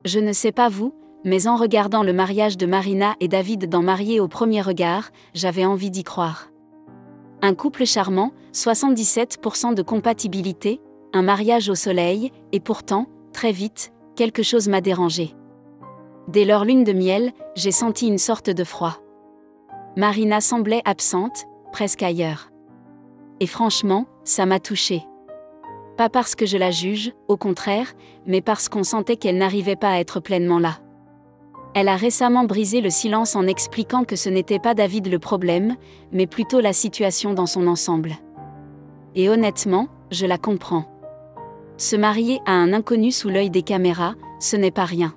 Je ne sais pas vous, mais en regardant le mariage de Marina et David dans Mariés au premier regard, j'avais envie d'y croire. Un couple charmant, 77% de compatibilité, un mariage au soleil, et pourtant, très vite, quelque chose m'a dérangé. Dès leur lune de miel, j'ai senti une sorte de froid. Marina semblait absente, presque ailleurs. Et franchement, ça m'a touchée. Pas parce que je la juge, au contraire, mais parce qu'on sentait qu'elle n'arrivait pas à être pleinement là. Elle a récemment brisé le silence en expliquant que ce n'était pas David le problème, mais plutôt la situation dans son ensemble. Et honnêtement, je la comprends. Se marier à un inconnu sous l'œil des caméras, ce n'est pas rien.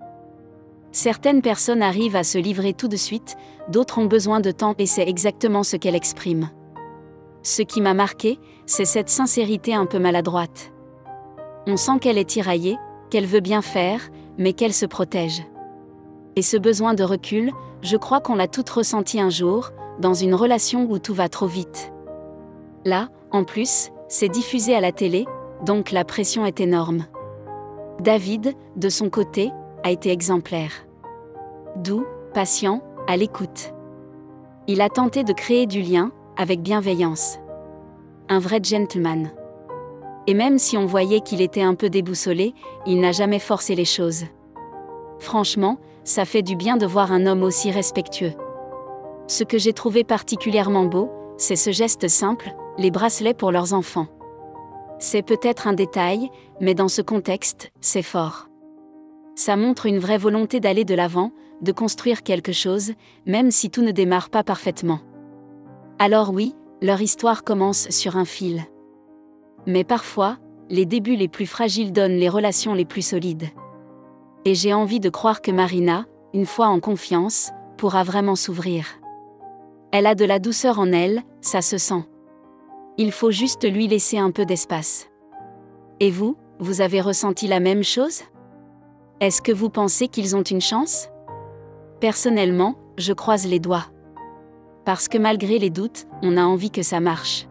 Certaines personnes arrivent à se livrer tout de suite, d'autres ont besoin de temps et c'est exactement ce qu'elle exprime. Ce qui m'a marqué, c'est cette sincérité un peu maladroite. On sent qu'elle est tiraillée, qu'elle veut bien faire, mais qu'elle se protège. Et ce besoin de recul, je crois qu'on l'a toutes ressenti un jour, dans une relation où tout va trop vite. Là, en plus, c'est diffusé à la télé, donc la pression est énorme. David, de son côté, a été exemplaire. Doux, patient, à l'écoute. Il a tenté de créer du lien, avec bienveillance. Un vrai gentleman. Et même si on voyait qu'il était un peu déboussolé, il n'a jamais forcé les choses. Franchement, ça fait du bien de voir un homme aussi respectueux. Ce que j'ai trouvé particulièrement beau, c'est ce geste simple, les bracelets pour leurs enfants. C'est peut-être un détail, mais dans ce contexte, c'est fort. Ça montre une vraie volonté d'aller de l'avant, de construire quelque chose, même si tout ne démarre pas parfaitement. Alors oui, leur histoire commence sur un fil. Mais parfois, les débuts les plus fragiles donnent les relations les plus solides. Et j'ai envie de croire que Marina, une fois en confiance, pourra vraiment s'ouvrir. Elle a de la douceur en elle, ça se sent. Il faut juste lui laisser un peu d'espace. Et vous, vous avez ressenti la même chose ? Est-ce que vous pensez qu'ils ont une chance ? Personnellement, je croise les doigts. Parce que malgré les doutes, on a envie que ça marche.